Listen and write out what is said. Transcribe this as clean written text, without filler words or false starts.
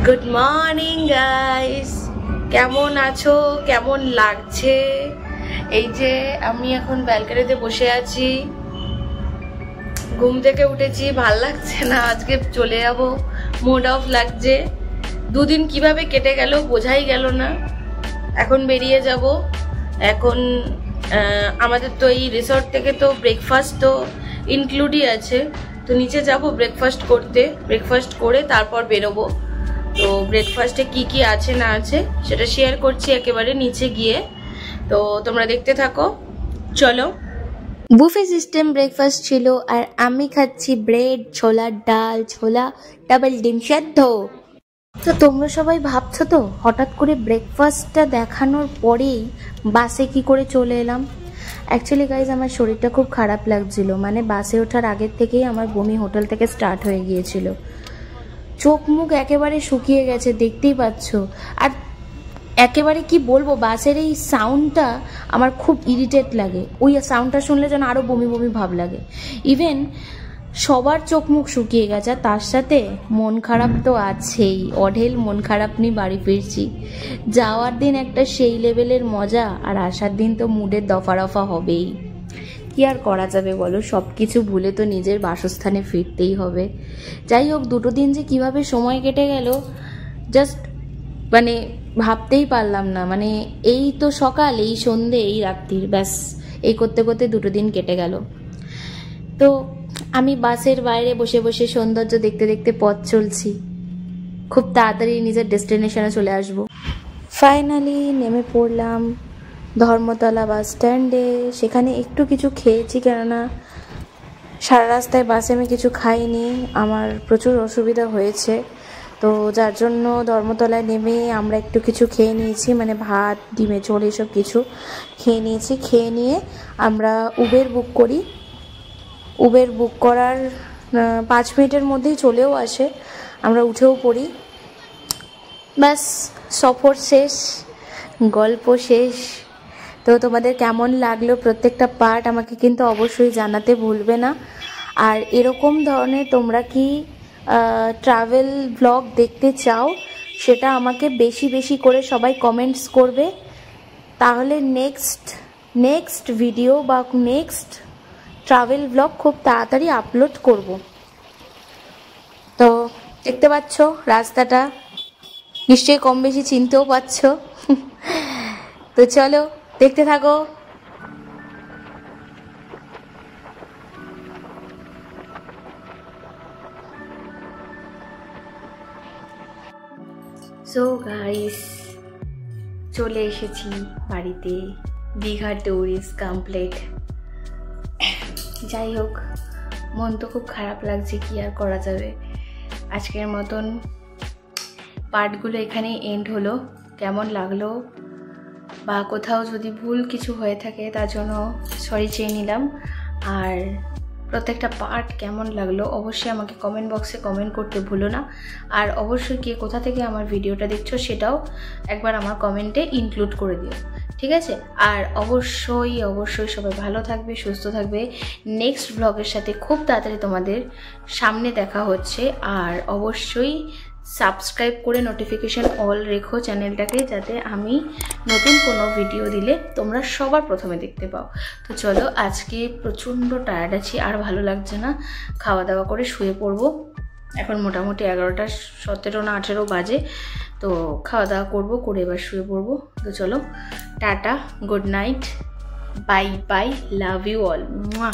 Good morning guys, কেমন আছো, কেমন লাগছে? এই যে আমি এখন ব্যালকনিতে বসে আছি, ঘুম থেকে উঠেছি, ভাল লাগছে না, আজকে চলে যাব, মুড অফ লাগছে। দুদিন কিভাবে কেটে গেল বোঝাই গেল না। এখন বেরিয়ে যাব। এখন আমাদের তো এই রিসর্ট থেকে তো ব্রেকফাস্ট তো ইনক্লুডই আছে, তো নিচে যাব ব্রেকফাস্ট করতে, ব্রেকফাস্ট করে তারপর বেরোবো। তো ব্রেকফাস্টে কি কি আছে না আছে সেটা শেয়ার করছি একেবারে নিচে গিয়ে, তো তোমরা দেখতে থাকো। চলো। বুফে সিস্টেম ব্রেকফাস্ট ছিল, আর আমি খাচ্ছি ব্রেড, ছোলার ডাল, ছোলা ডাবল ডিম সেদ্ধ। তো তোমরা সবাই ভাবছো তো হঠাৎ করে ব্রেকফাস্টটা দেখানোর পরেই বাসে কি করে চলে এলাম। অ্যাকচুয়ালি গাইজ আমার শরীরটা খুব খারাপ লাগছিল, মানে বাসে ওঠার আগের থেকেই আমার বমি হোটেল থেকে স্টার্ট হয়ে গিয়েছিল। চোখ মুখ একেবারে শুকিয়ে গেছে, দেখতেই পাচ্ছ। আর একেবারে কি বলবো, বাসের এই সাউন্ডটা আমার খুব ইরিটেট লাগে, ওই সাউন্ডটা শুনলে যেন আরও বমি বমি ভাব লাগে। ইভেন সবার চোখ মুখ শুকিয়ে গেছে, তার সাথে মন খারাপ তো আছেই, অঢেল মন খারাপ নিয়ে বাড়ি ফিরছি। যাওয়ার দিন একটা সেই লেভেলের মজা, আর আসার দিন তো মুডের দফা রফা হবেই। কি আর করা যাবে বলো, সব কিছু ভুলে তো নিজের বাসস্থানে ফিরতেই হবে। যাই হোক, দুটো দিন যে কিভাবে সময় কেটে গেল জাস্ট মানে ভাবতেই পারলাম না। মানে এই তো সকাল, এই সন্ধে, এই রাত্রির, ব্যাস এই করতে করতে দুটো দিন কেটে গেল। তো আমি বাসের বাইরে বসে বসে সৌন্দর্য দেখতে দেখতে পথ চলছি, খুব তাড়াতাড়ি নিজের ডেস্টিনেশনে চলে আসব। ফাইনালি নেমে পড়লাম ধর্মতলা বাস স্ট্যান্ডে। সেখানে একটু কিছু খেয়েছি, কেননা সারা রাস্তায় বাসে আমি কিছু খাইনি, আমার প্রচুর অসুবিধা হয়েছে। তো যার জন্য ধর্মতলায় নেমে আমরা একটু কিছু খেয়ে নিয়েছি, মানে ভাত, ডিমে ঝোল এসব কিছু খেয়ে নিয়েছি। খেয়ে নিয়ে আমরা উবের বুক করি। উবের বুক করার 5 মিনিটের মধ্যেই চলেও আসে, আমরা উঠেও পড়ি। ব্যাস সফর শেষ, গল্প শেষ। তো তোমাদের কেমন লাগলো প্রত্যেকটা পার্ট আমাকে কিন্তু অবশ্যই জানাতে ভুলবে না। আর এরকম ধরনের তোমরা কি ট্রাভেল ব্লগ দেখতে চাও সেটা আমাকে বেশি বেশি করে সবাই কমেন্টস করবে, তাহলে নেক্সট ভিডিও বা নেক্সট ট্রাভেল ব্লগ খুব তাড়াতাড়ি আপলোড করব। তো দেখতে পাচ্ছ রাস্তাটা, নিশ্চয়ই কম বেশি চিনতেও পাচ্ছ। তো চলো দেখতে থাকো। সো গাইস, চলে এসেছি বাড়িতে, দীঘা ট্যুর ইজ কমপ্লিট। যাই হোক, মন তো খুব খারাপ লাগছে, কি আর করা যাবে। আজকের মতন পার্টগুলো এখানেই এন্ড হলো। কেমন লাগলো বা কোথাও যদি ভুল কিছু হয়ে থাকে তার জন্য সরি চেয়ে নিলাম। আর প্রত্যেকটা পার্ট কেমন লাগলো অবশ্যই আমাকে কমেন্ট বক্সে কমেন্ট করতে ভুলো না। আর অবশ্যই কে কোথা থেকে আমার ভিডিওটা দেখছো সেটাও একবার আমার কমেন্টে ইনক্লুড করে দিও, ঠিক আছে? আর অবশ্যই সবাই ভালো থাকবে, সুস্থ থাকবে। নেক্সট ব্লগের সাথে খুব তাড়াতাড়ি তোমাদের সামনে দেখা হচ্ছে। আর অবশ্যই সাবস্ক্রাইব করে নোটিফিকেশান অল রেখো চ্যানেলটাকে, যাতে আমি নতুন কোনো ভিডিও দিলে তোমরা সবার প্রথমে দেখতে পাও। তো চলো, আজকে প্রচণ্ড টায়ার্ড আছি, আর ভালো লাগছে না, খাওয়া দাওয়া করে শুয়ে পড়বো। এখন মোটামুটি 11টা 17 না 18 বাজে। তো খাওয়া দাওয়া করবো, করে এবার শুয়ে পড়বো। তো চলো, tata, good night, bye bye, love you all. মুয়া।